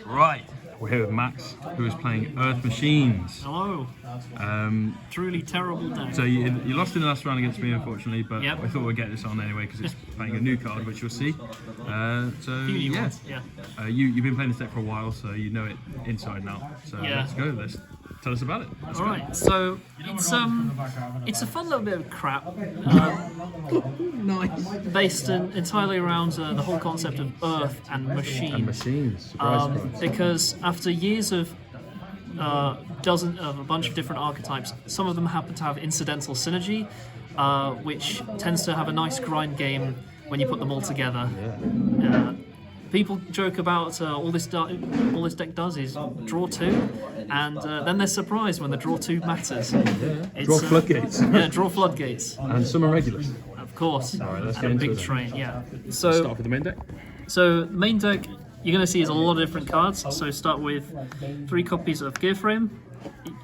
Right, we're here with Max, who is playing Earth Machines. Hello. Truly terrible day. So you lost in the last round against me, unfortunately, but Yep. I thought we'd get this on anyway because it's playing a new card, which you'll see. You've been playing this deck for a while, so you know it inside and out. So let's go. Tell us about it. All right. So it's a fun little bit of crap. Nice. Based entirely around the whole concept of Earth and machine. And machines. Surprise. Because after years of a bunch of different archetypes, some of them happen to have incidental synergy, which tends to have a nice grind game when you put them all together. Yeah. People joke about all this deck does is draw 2, and then they're surprised when the draw 2 matters. Yeah. Draw floodgates. Yeah, draw floodgates. And some are regulars. Of course. All right, let's and get a into big it. train. Yeah. Let's So start with the main deck. So the main deck you're going to see is a lot of different cards. So start with 3 copies of Gear Frame.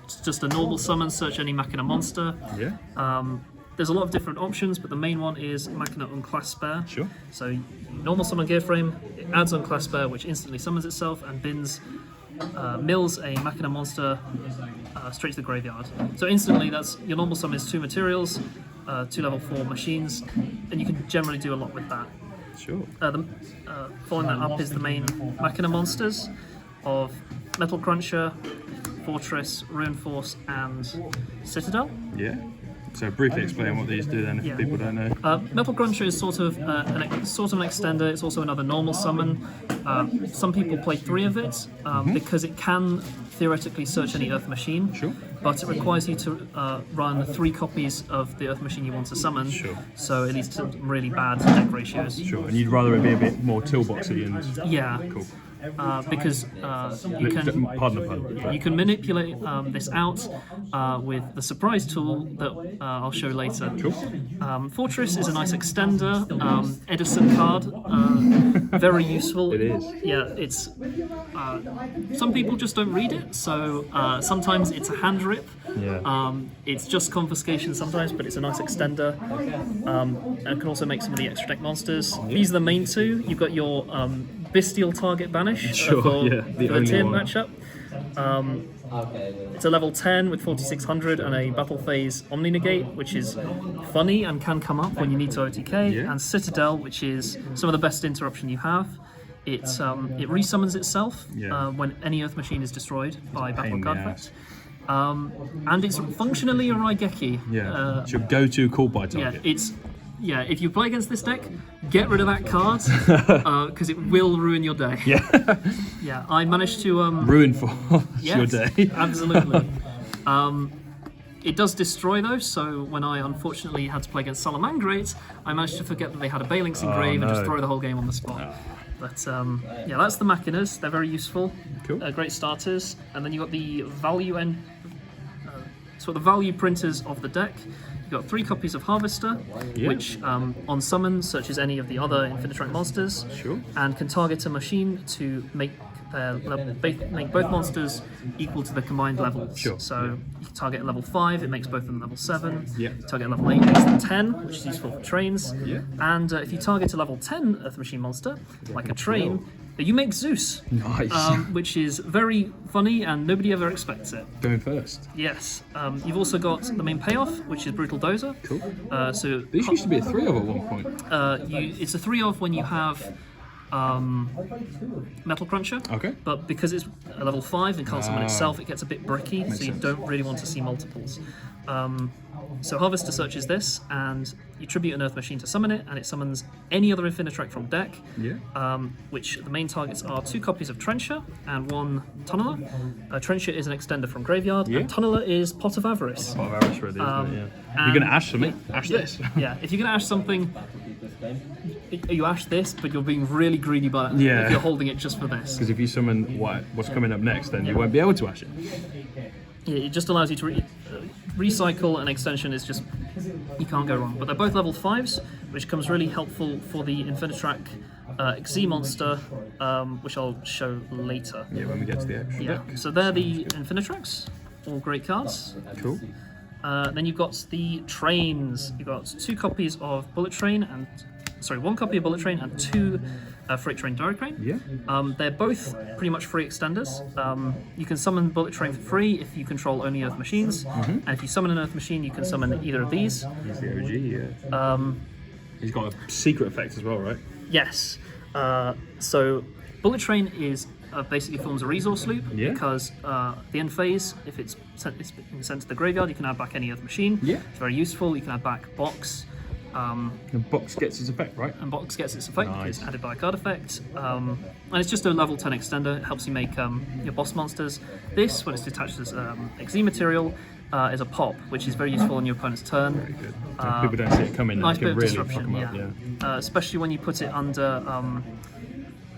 It's just a normal summon, search any Machina monster. Yeah. There's a lot of different options, but the main one is Machina Unclaspare. Sure. So normal summon Gear Frame, it adds Unclaspare, which instantly summons itself and mills a Machina monster straight to the graveyard. So instantly, that's your normal summon is 2 materials, 2 level 4 machines, and you can generally do a lot with that. Sure. Following that up is the main Machina monsters of Metal Cruncher, Fortress, Ruin Force, and Citadel. Yeah. So briefly explain what these do then, if people don't know. Metal Cruncher is sort of an extender. It's also another normal summon. Some people play 3 of it because it can theoretically search any Earth Machine. Sure. But it requires you to run 3 copies of the Earth Machine you want to summon. Sure. So it leads to some really bad deck ratios. Sure. And you'd rather it be a bit more toolboxy and Yeah. cool. Because you can. Pardon the pun. You can manipulate this out with the surprise tool that I'll show later. Cool. Fortress is a nice extender, Edison card, very useful. It is. Yeah, it's. Some people just don't read it, so sometimes it's a hand rip. Yeah. It's just confiscation sometimes, but it's a nice extender. And can also make some of the extra deck monsters. These are the main 2. You've got your Bestial Target Banish Sure, for yeah, the the only tier one. matchup. It's a level 10 with 4600 and a Battle Phase Omni Negate, which is funny and can come up when you need to OTK. Yeah. And Citadel, which is some of the best interruption you have. It resummons itself when any Earth Machine is destroyed by battle in the card ass. effect. And it's functionally a Raigeki. Yeah. It's your go-to call by target. If you play against this deck, get rid of that card because it will ruin your day. Yeah. Yeah, I managed to Ruin for your day. Absolutely. It does destroy though, so when I unfortunately had to play against Salamangrate, I managed to forget that they had a Balinx engrave and just no. throw the whole game on the spot. But that's the Machinas. They're very useful. Cool. Great starters. And then you've got the value the value printers of the deck. You've got 3 copies of Harvester, which on summon searches any of the other Infinitrack monsters, Sure. and can target a machine to make both monsters equal to the combined levels. Sure. So you can target at level 5, it makes both of them level 7. Yeah. Target at level 8 makes them 10, which is useful for trains. Yeah. And if you target a level 10 Earth Machine monster, like a train, you make Zeus. Nice. Which is very funny and nobody ever expects it. Going first. Yes. You've also got the main payoff, which is Brutal Dozer. Cool. So These used to be a 3-of at one point. it's a 3-of when you have Metal Cruncher. Okay. But because it's a level 5 and can't summon itself, it gets a bit bricky, so you sense. don't really want to see multiples. So Harvester searches this, and you tribute an Earth Machine to summon it, and it summons any other Infinitrack from deck. Yeah. Which the main targets are 2 copies of Trencher and 1 Tunneler. Trencher is an extender from graveyard, and Tunneler is Pot of Avarice. Pot of Avarice really, isn't it? Yeah. You're going to ash something? Ash this. Yeah, if you're going to ash something, you ash this, but you're being really greedy by that Yeah. if you're holding it just for this. Because if you summon what's coming up next, then you won't be able to ash it. Yeah, it just allows you to recycle, and extension is just, you can't go wrong. But they're both level 5s, which comes really helpful for the Infinitrack Xi monster, which I'll show later. Yeah, when we get to the actual deck. So they're the Infinitracks, all great cards. Cool. Then you've got the trains. You've got 2 copies of Bullet Train and 1 copy of Bullet Train and 2 Freight Train, Dora Crane. Yeah. They're both pretty much free extenders. You can summon Bullet Train for free if you control only Earth machines, and if you summon an Earth machine, you can summon either of these. He's the OG, yeah. He's got a secret effect as well, right? Yes. So Bullet Train is basically forms a resource loop because the end phase, if it's sent to the graveyard, you can add back any Earth machine. Yeah. It's very useful. You can add back Box. The box gets its effect, right? And Box gets its effect because it's added by a card effect. And it's just a level 10 extender. It helps you make your boss monsters. This, when it's detached as XE material, is a pop, which is very useful on your opponent's turn. Very good. People don't see it coming. Nice bit of really disruption, fuck 'em up, especially when you put it under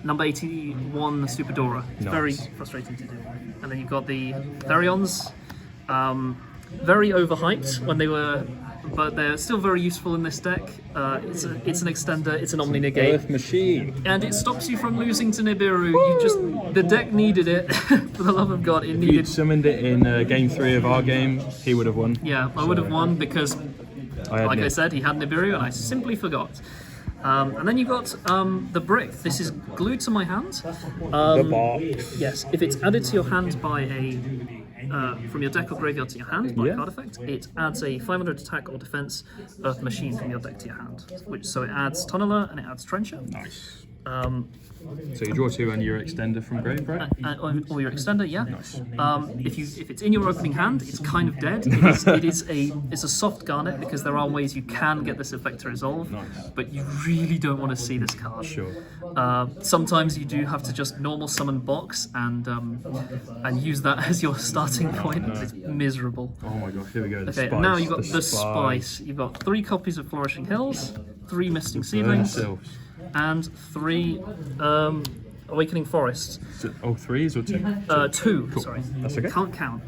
number 81 Super Dora. It's very frustrating to do. And then you've got the Therions. Very overhyped when they were, but they're still very useful in this deck. It's an extender, it's an Omni Negate. Earth machine. And it stops you from losing to Nibiru. The deck needed it. For the love of God, it If needed. you'd summoned it in game 3 of our game, he would have won. Yeah, I would have won because, like I said, he had Nibiru and I simply forgot. And then you've got the brick. This is glued to my hand. The box. Yes, if it's added to your hand by a from your deck or graveyard to your hand by a card effect, it adds a 500 attack or defense Earth machine from your deck to your hand. So it adds Tunneler and it adds Trencher. Nice. So you draw 2 and your extender from grave, right? Or your extender, yeah. Nice. If it's in your opening hand, it's kind of dead. It's a soft garnet because there are ways you can get this effect to resolve, but you really don't want to see this card. Sure. Sometimes you do have to just normal summon Box and use that as your starting point. It's miserable. Oh my gosh, here we go. The Okay, spice. now you've got the spice. You've got 3 copies of Flourishing Hills, 3 Misting Seedlings, and 3 Awakening Forests. Oh, 3s or 2? 2, Cool. sorry. That's okay. Can't count.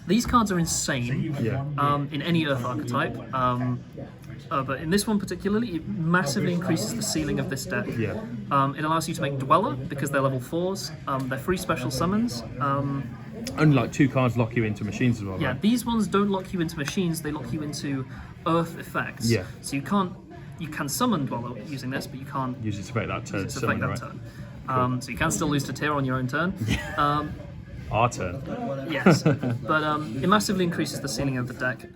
These cards are insane in any Earth archetype. But in this one particularly, it massively increases the ceiling of this deck. Yeah. It allows you to make Dweller because they're level 4s. They're free special summons. Only like 2 cards lock you into machines as well, Yeah, right? these ones don't lock you into machines, they lock you into Earth effects. Yeah. So you can summon Dweller using this, but you can't Use its effect that turn. use its effect that turn. So you can still lose to Tyr on your own turn. Our turn. Yes, but it massively increases the ceiling of the deck.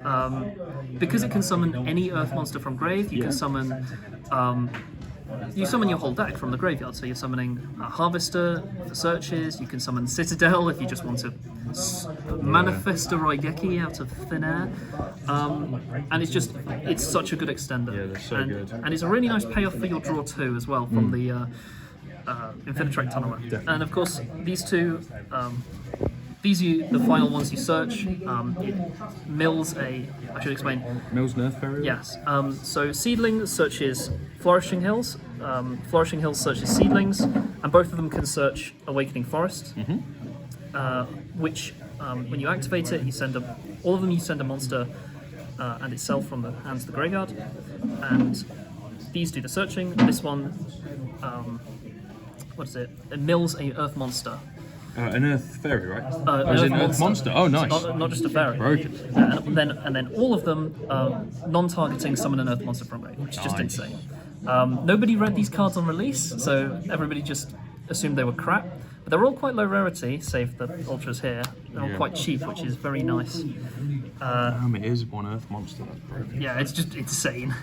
Because it can summon any Earth monster from grave, you can summon you summon your whole deck from the graveyard. So you're summoning a Harvester for searches, you can summon Citadel if you just want to manifest a Raigeki out of thin air. And it's such a good extender. Yeah, they're so good. And it's a really nice payoff for your draw 2 as well from the Infinitrate Tunneler. Definitely. And of course, these two, these are the final ones you search. It mills I should explain. Mills Nerf Ferry? Yes. So Seedling searches Flourishing Hills. Flourishing Hills searches Seedlings, and both of them can search Awakening Forest. Which, when you activate it, you send all of them. You send a monster and itself from the hands to the graveyard, and these do the searching. This one, what is it? It mills a Earth monster. An Earth Fairy, right? An an Earth monster. Oh, nice. Not just a fairy. Broken. And then all of them non-targeting summon an Earth monster from grave, which is just insane. Nobody read these cards on release, so everybody just assumed they were crap. But they're all quite low rarity, save the ultras here. They're all quite cheap, which is very nice. It is one Earth monster. That's broken. Yeah, it's just insane.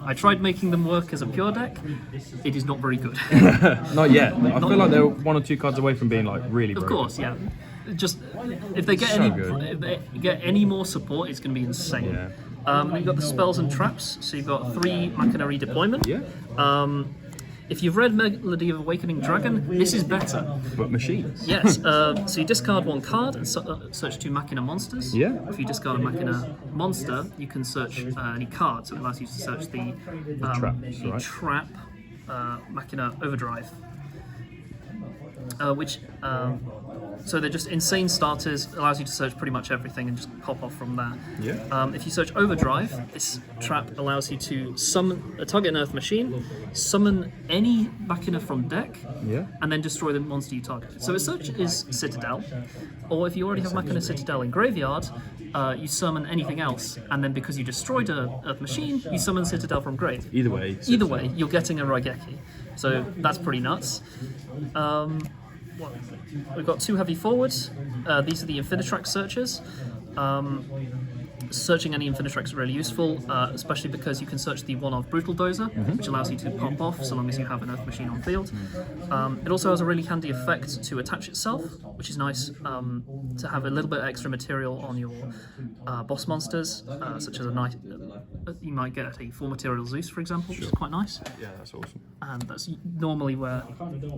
I tried making them work as a pure deck. It is not very good. Not yet. I feel like they're 1 or 2 cards away from being like really broken. Of course, yeah. Just if they get if they get any more support, it's going to be insane. Yeah. You've got the spells and traps. So you've got 3 Machina redeployment. Yeah. If you've read Melody of Awakening Dragon, this is better. But machines. Yes. So you discard 1 card and search 2 Machina monsters. Yeah. If you discard a Machina monster, you can search any card. So it allows you to search the traps, right? trap Machina Overdrive. So they're just insane starters, allows you to search pretty much everything and just pop off from there. Yeah. If you search Overdrive, this trap allows you to target an Earth machine, summon any Machina from deck, and then destroy the monster you target. So a search is Citadel, or if you already have Machina Citadel in graveyard, you summon anything else, and then because you destroyed an Earth machine, you summon Citadel from grave. Either way, you're getting a Raigeki. So that's pretty nuts. We've got 2 heavy forwards. These are the Infinitrax searchers. Searching any Infinitrax is really useful, especially because you can search the one-off Brutal Dozer, which allows you to pop off so long as you have an Earth Machine on field. It also has a really handy effect to attach itself, which is nice to have a little bit extra material on your boss monsters, such as you might get a 4-material Zeus, for example, which is quite nice. Yeah, that's awesome. And that's normally where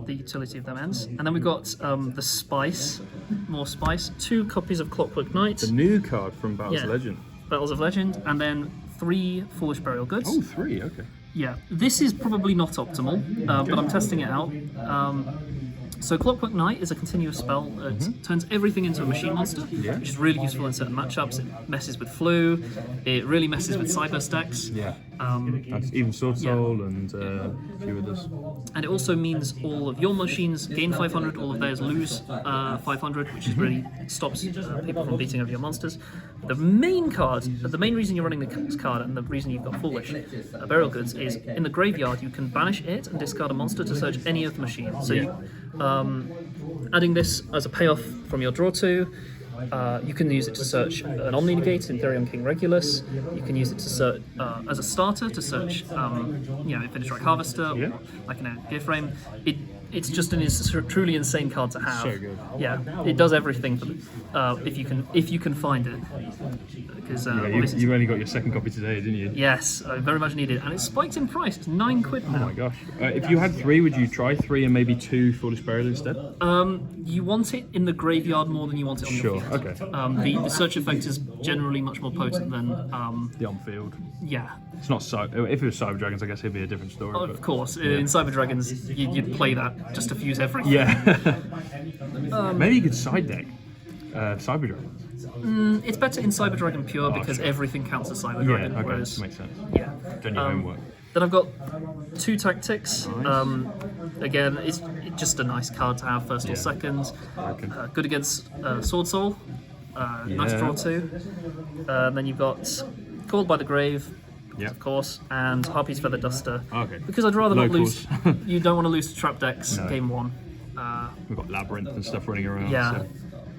the utility of them ends. And then we've got the Spice, more Spice, 2 copies of Clockwork Knight. The new card from Battles of Legend. Battles of Legend, and then 3 Foolish Burial Goods. Oh, 3, okay. Yeah, this is probably not optimal, but I'm testing it out. So Clockwork Knight is a continuous spell that turns everything into a machine monster, which is really useful in certain matchups. It messes with Flu, it really messes with Cyber decks. Yeah. And even Sword Soul and a few others. And it also means all of your machines gain 500, all of theirs lose 500, which is really stops people from beating over your monsters. The main card, the main reason you're running this card, and the reason you've got Foolish Burial Goods, is in the graveyard you can banish it and discard a monster to search any Earth Machine. So you, adding this as a payoff from your draw 2, you can use it to search an Omni Negate in Therion King Regulus. You can use it to search as a starter to search, Infinitrack Harvester, or like in a Gearframe. It's just a truly insane card to have. So good. Yeah, it does everything for if you can find it. Because you only got your second copy today, didn't you? Yes, I very much need it, and it's spiked in price. It's £9 now. Oh my gosh! If you had 3, would you try 3 and maybe 2 Foolish Burial instead? You want it in the graveyard more than you want it on your field. Okay. The search effect is generally much more potent than the on-field. Yeah. It's not so. If it was Cyber Dragons, I guess it'd be a different story. Of course, in Cyber Dragons, you'd play that just to fuse everything. Yeah. Maybe you could side deck Cyber Dragons. It's better in Cyber Dragon Pure because everything counts as Cyber Dragon. Yeah, okay, Whereas, makes sense. Yeah. Done your homework. Then I've got 2 tactics. Nice. Again, it's just a nice card to have first or second. Good against Sword Soul. Nice draw 2. Then you've got Called by the Grave, of course, and Harpy's Feather Duster. Okay. Because I'd rather not Locals. lose. You don't want to lose to Trap Decks game 1. We've got Labyrinth and stuff running around. Yeah.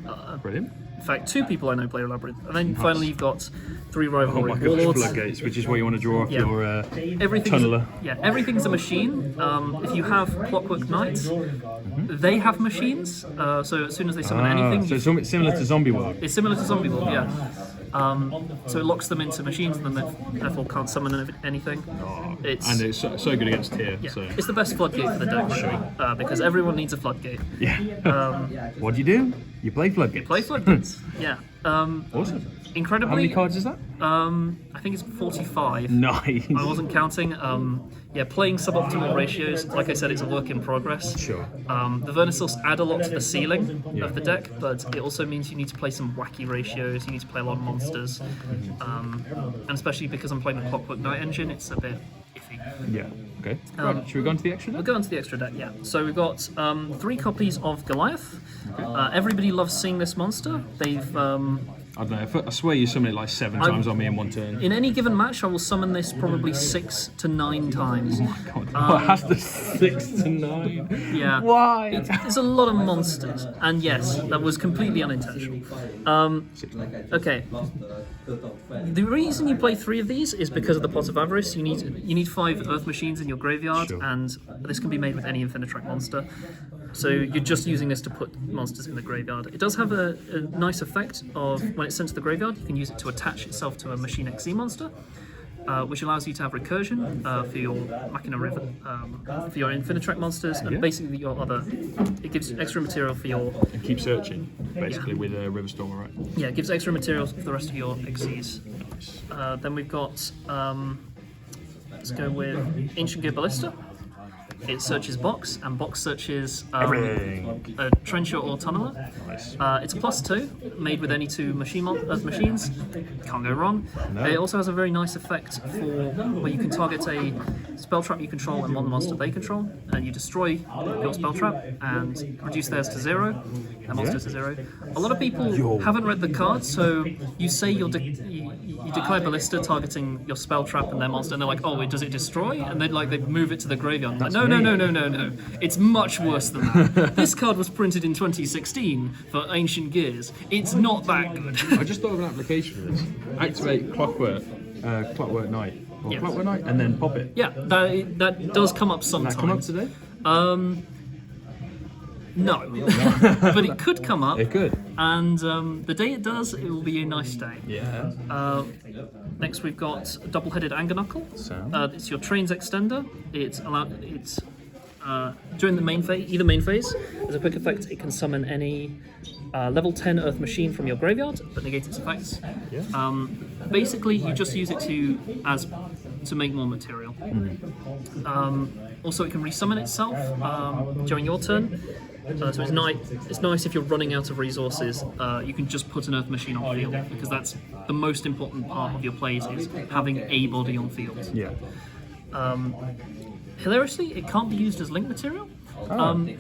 So. Brilliant. In fact, 2 people I know play Labyrinth. And then finally you've got 3 Oh Rivalry my gosh, Warlords. Floodgates, which is where you want to draw off your Everything's, tunneler. Everything's a machine. If you have Clockwork Knights, they have machines. So as soon as they summon anything, So it's similar to Zombie World. it's similar to Zombie World, so it locks them into machines, and then they therefore can't summon anything. And it's so good against tier. Yeah, So. it's the best floodgate for the deck, because everyone needs a floodgate. Yeah. What do? You play Floodgates. Play floodgates. Yeah. Awesome. Incredibly. How many cards is that? I think it's 45. Nice. I wasn't counting. Playing suboptimal ratios, like I said, it's a work in progress. Sure. The Vernisils add a lot to the ceiling of the deck, but it also means you need to play some wacky ratios, you need to play a lot of monsters. And especially because I'm playing the Clockwork Knight engine, it's a bit iffy. Yeah. Okay. Right, should we go on to the extra deck? We'll go on to the extra deck, yeah. So we've got 3 copies of Goliath. Everybody loves seeing this monster. They've... I don't know. I swear you summoned it like 7 times on me in one turn. In any given match, I will summon this probably 6 to 9 times. Oh my god. It has the 6 to 9. Yeah. Why? There's a lot of monsters, and yes, that was completely unintentional. Okay. The reason you play 3 of these is because of the Pot of Avarice. You need 5 Earth Machines in your graveyard, and this can be made with any Infinitrack monster. So you're just using this to put monsters in the graveyard. It does have a nice effect of when it's sent to the graveyard, you can use it to attach itself to a Machine XC monster, which allows you to have recursion for your Machina River, for your Infinitrack monsters, and basically your other. It gives extra material for your. And keep searching, basically, with a Riverstormer, right? Yeah, it gives extra material for the rest of your XCs. Then we've got. Let's go with Ancient Gear Ballista. It searches box, and box searches a trencher or tunneler. Nice. It's a +2, made with any 2 machines. Can't go wrong. No. It also has a very nice effect for where you can target a spell trap you control and one monster they control, and you destroy your spell trap and reduce theirs to 0, and monsters to 0. A lot of people haven't read the card, so you say you declare Ballista targeting your spell trap and their monster, and they're like, oh, does it destroy? And then like they move it to the graveyard. Like, no. It's much worse than that. This card was printed in 2016 for Ancient Gears. It's not that good. I just thought of an application for this. Activate Clockwork Knight. Or Yes. Clockwork Knight, and then pop it. Yeah, that does come up sometimes. That come up today? No, but it could come up. It could. And the day it does, it will be a nice day. Yeah. Next, we've got double-headed Angerknuckle. It's your Trains extender. It's during the main phase, either main phase, as a quick effect, it can summon any level 10 Earth machine from your graveyard, but negate its effects. Yeah. Basically, you just use it to make more material. Also, it can resummon itself during your turn. So it's nice if you're running out of resources. You can just put an Earth machine on field, because that's the most important part of your plays, is having a body on field. Yeah. Hilariously, it can't be used as link material,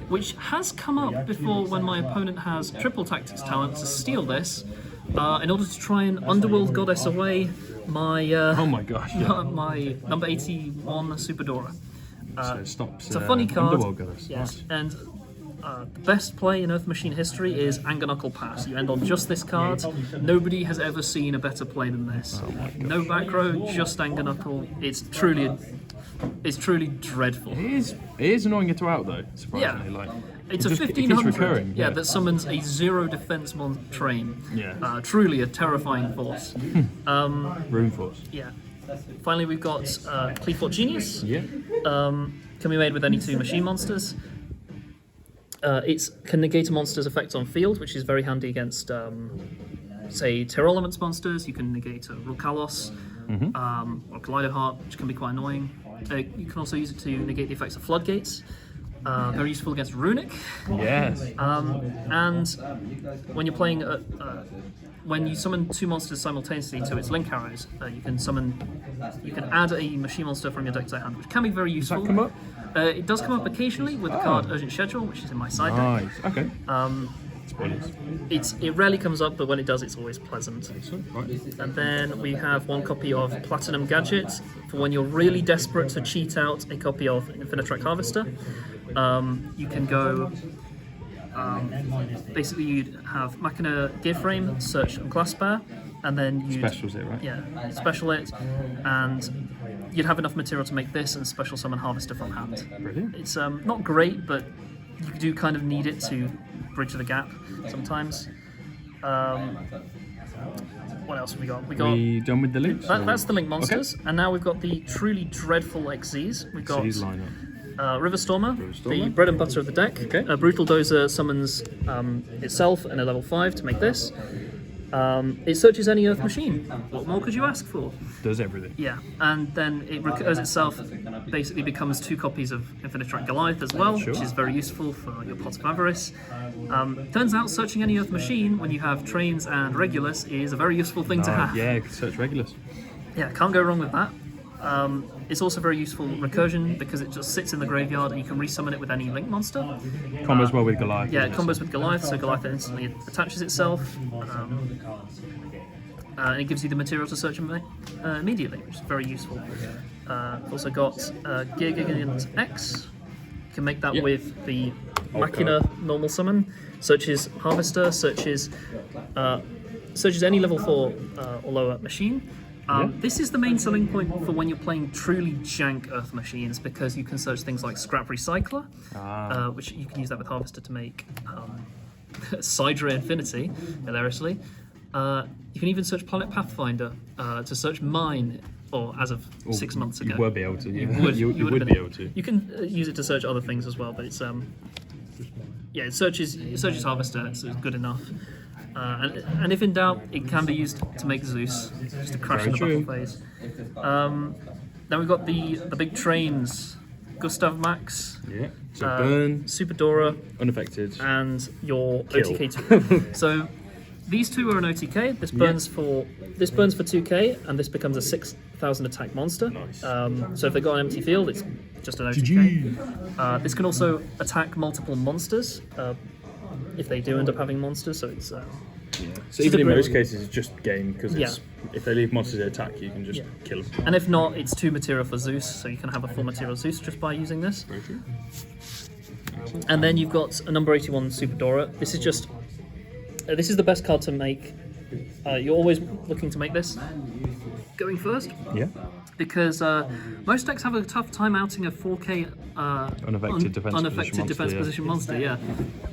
which has come up before when my opponent has triple tactics talent to steal this in order to try and Underworld Goddess away my Oh my gosh. Yeah. my number 81 Super Dora. So it stops. It's a funny card. Underworld Goddess. Yes, Nice. and the best play in Earth Machine history is Angerknuckle Pass. You end on just this card. Nobody has ever seen a better play than this. No back row, just Angerknuckle. It's truly dreadful. It is annoying to out though, surprisingly. Yeah. Like, It's it a just- it keeps 1500 recurring, yeah. that summons a 0 defense train. Yeah. Truly a terrifying force. Room force. Yeah. Finally, we've got Clifford Genius. Yeah. Can be made with any 2 machine monsters. It can negate a monster's effects on field, which is very handy against, say, Terror Elements monsters. You can negate a Rukalos or Kaleido Heart, which can be quite annoying. You can also use it to negate the effects of Floodgates. Very useful against Runic. Yes. And when you're playing, when you summon 2 monsters simultaneously to its link arrows, you can add a machine monster from your deck to hand, which can be very useful. Does that come up? It does come up occasionally with the card Urgent Schedule, which is in my side deck. Nice. Okay. Spoilers. It rarely comes up, but when it does, it's always pleasant. Right. And then we have 1 copy of Platinum Gadget for when you're really desperate to cheat out a copy of Infinitrack Harvester. You can go. Basically, you'd have Machina Gearframe, Search, and Glassbear, and then you'd Specials it, right? Yeah, special it, and you'd have enough material to make this and special summon Harvester from hand. Brilliant. It's not great, but you do kind of need it to bridge the gap sometimes. What else have we got? We done with the links? That's the link monsters, and now we've got the truly dreadful XZs. We've got X's lineup. Riverstormer, the bread and butter of the deck. Okay. Brutal Dozer summons itself and a level 5 to make this. It searches any Earth machine. What more could you ask for? Does everything. Yeah, and then it recurs itself, basically becomes 2 copies of Infinitrack Goliath as well, Sure. which is very useful for your Pots of Avarice. Turns out searching any Earth machine when you have Trains and Regulus is a very useful thing to have. Yeah, search Regulus. Yeah, can't go wrong with that. It's also very useful recursion because it just sits in the graveyard and you can resummon it with any link monster. Combos well with Goliath. Yeah, it combos with Goliath, so Goliath instantly attaches itself. And it gives you the material to search immediately, which is very useful. Also got Gear Gigant X. You can make that with the Machina normal summon. Searches Harvester, searches any level 4 or lower machine. This is the main selling point for when you're playing truly jank Earth machines, because you can search things like Scrap Recycler, which you can use that with Harvester to make Sidra Infinity, hilariously. You can even search Planet Pathfinder to search Mine, or as of 6 months ago. You would be able to. You You would be able to. You can use it to search other things as well, but it's it searches Harvester, so it's good enough. And if in doubt, it can be used to make Zeus, just to crash in the battle phase. Then we've got the big trains, Gustav Max, Yeah. So burn, Super Dora, unaffected. and your Kill. OTK 2. So these 2 are an OTK. This burns for 2k, and this becomes a 6,000 attack monster. Nice. So if they've got an empty field, it's just an OTK. This can also attack multiple monsters if they do end up having monsters. So it's So even in most cases, it's just game because if they leave monsters to attack, you can just kill them. And if not, it's 2 material for Zeus, so you can have a 4 material Zeus just by using this. Very true. And then you've got a number 81 Super Dora. This is just this is the best card to make. You're always looking to make this going first. Yeah. Because most decks have a tough time outing a 4K Unaffected defense position monster. Yeah.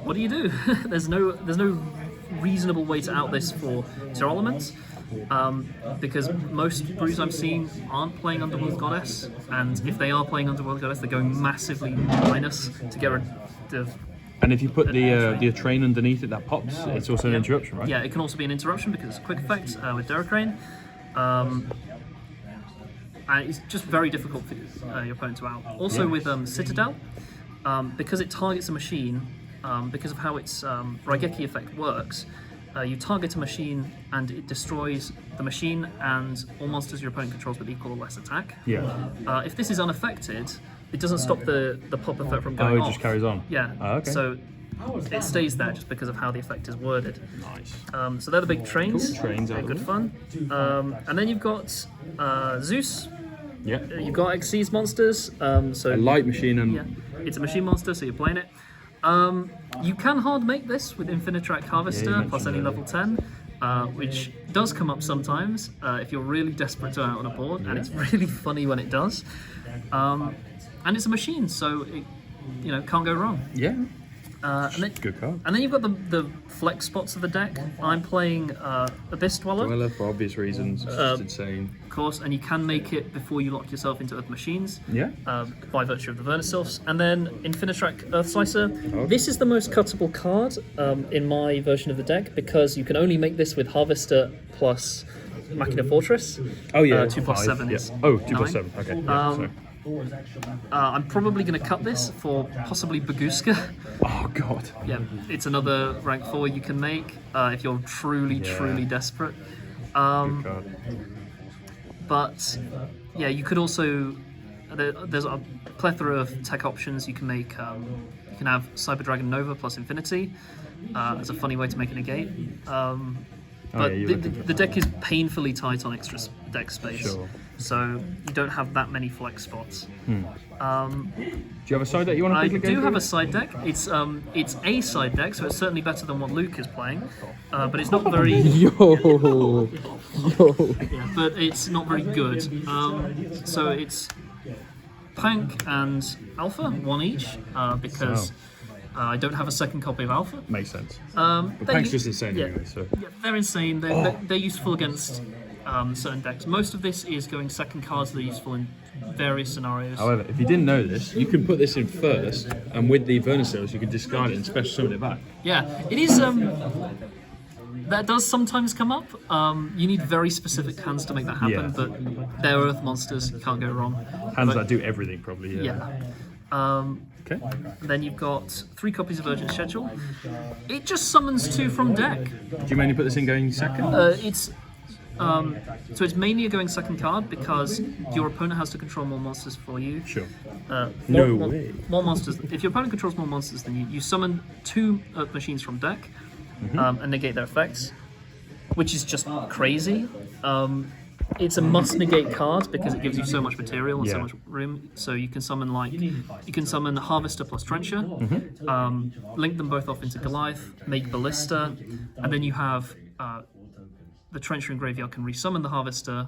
What do? there's no reasonable way to out this for Tier Elements. Because most brews I've seen aren't playing Underworld Goddess, and if they are playing Underworld Goddess, they're going massively minus to get rid of. And if you put the train underneath it that pops, it's also an interruption, right? Yeah, it can also be an interruption because it's a quick effect with Dora Crane. And it's just very difficult for your opponent to out. Also with Citadel, because it targets a machine, because of how its Raigeki effect works, you target a machine and it destroys the machine and all monsters your opponent controls with equal or less attack. Yeah. If this is unaffected, it doesn't stop the pop effect from going off. Oh, it just carries on? Yeah. Oh, okay. So it stays there just because of how the effect is worded. Nice. So they're the big trains. Cool. Trains are good fun. And then you've got Zeus. Yeah. You've got Xyz monsters. So a light machine and... Yeah, it's a machine monster, so you're playing it. You can hard make this with Infinitrack Harvester plus any level 10, which does come up sometimes if you're really desperate to out on a board, and it's really funny when it does. And it's a machine, so it can't go wrong. Yeah. And then, good card. And then you've got the flex spots of the deck. I'm playing Abyss Dweller. Dweller for obvious reasons. It's just insane. Of course, and you can make it before you lock yourself into Earth Machines. Yeah. By virtue of the Vernisylphs. And then Infinitrack Earth Slicer. Oh. This is the most cuttable card in my version of the deck because you can only make this with Harvester plus Machina Fortress. Oh yeah. 2 plus 7 is 2 9. plus 7. Okay. Yeah, sorry. I'm probably going to cut this for possibly Baguska. Oh god. Yeah, it's another rank 4 you can make if you're truly desperate. Good card. But yeah, you could also there's a plethora of tech options. You can make you can have Cyber Dragon Nova plus Infinity as a funny way to make a negate. But the deck is painfully tight on extra deck space. Sure. So you don't have that many flex spots. Do you have a side deck you want to I quickly go do have through? a side deck. It's a side deck, so it's certainly better than what Luke is playing. But it's not very. Yo. Yeah, but it's not very good. So it's Pank and Alpha, one each, because I don't have a second copy of Alpha. Makes sense. But Pank's just insane yeah, anyway, so... Yeah, they're insane. They're useful against certain decks. Most of this is going second cards that are useful in various scenarios. However, if you didn't know this, you can put this in first, and with the Vernisylphs, you can discard it and special summon it back. Yeah, it is. That does sometimes come up. You need very specific hands to make that happen, Yeah. but they're Earth monsters. You can't go wrong. Hands that do everything, probably, yeah. Okay. Then you've got 3 copies of Urgent Schedule. It just summons 2 from deck. Do you mainly put this in going second? So it's mainly a going second card because your opponent has to control more monsters for you. Sure. More way. More monsters. If your opponent controls more monsters than you, you summon 2 Earth machines from deck and negate their effects, which is just crazy. It's a must negate card because it gives you so much material and so much room. So you can summon Harvester plus Trencher, link them both off into Goliath, make Ballista, and then you have the Trencher in graveyard can resummon the Harvester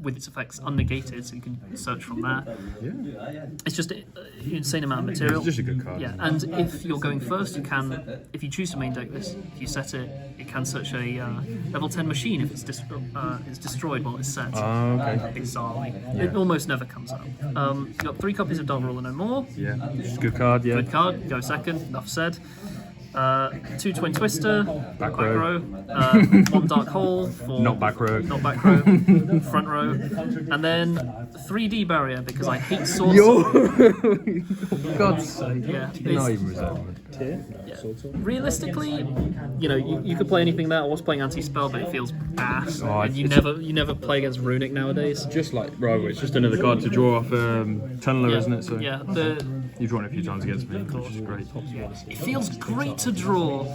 with its effects unnegated, so you can search from there. Yeah. It's just an insane amount of material. It's just a good card. Yeah, and if you're going first, you can, if you choose to main deck this, if you set it, it can search a level 10 machine if it's destroyed while it's set. Okay. Bizarrely. It almost never comes up. You've got 3 copies of Dark Ruler No More. Yeah. It's a good card, yeah. Good card, go second, enough said. 2 Twin Twister, Back row. 1 Dark Hole for Not back row. not back row, front row, and then 3D barrier because I hate swords. For God's sake. Yeah, Not it's, even resentment. realistically, you could play anything there. I was playing anti-spell, but it feels ass. Oh, and you never play against Runic nowadays. Just like, right, it's just another card to draw off Tunneler, isn't it? So. Yeah, You've drawn it a few times against me, which is great. It feels great to draw.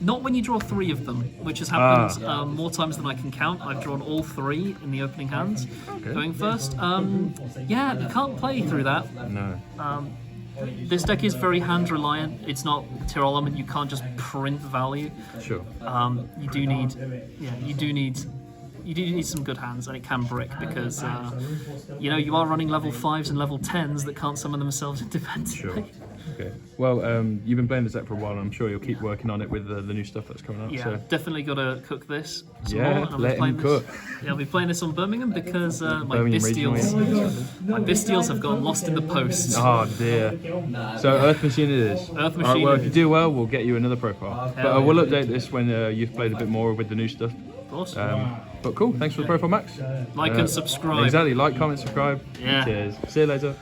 Not when you draw 3 of them, which has happened more times than I can count. I've drawn all 3 in the opening hands, going first. Yeah, you can't play through that. No. This deck is very hand reliant. It's not tier element. You can't just print value. Sure. You do need some good hands, and it can brick because you are running level 5s and level 10s that can't summon themselves independently. Sure. Okay. Well, you've been playing this deck for a while, and I'm sure you'll keep working on it with the new stuff that's coming out. Yeah, so. Definitely got to cook this some more. Yeah, And let him cook. Yeah, I'll be playing this on Birmingham because my Birmingham Bestials have got lost in the post. Oh dear. So Earth Machine it is. Earth Alright, Machine well, it if you is. do well, we'll get you another profile. Hell But we'll yeah. update this when you've played a bit more with the new stuff. Of course. But cool, thanks for the profile, Max. Like and subscribe. Exactly, like, comment, subscribe. Yeah. Cheers. See you later.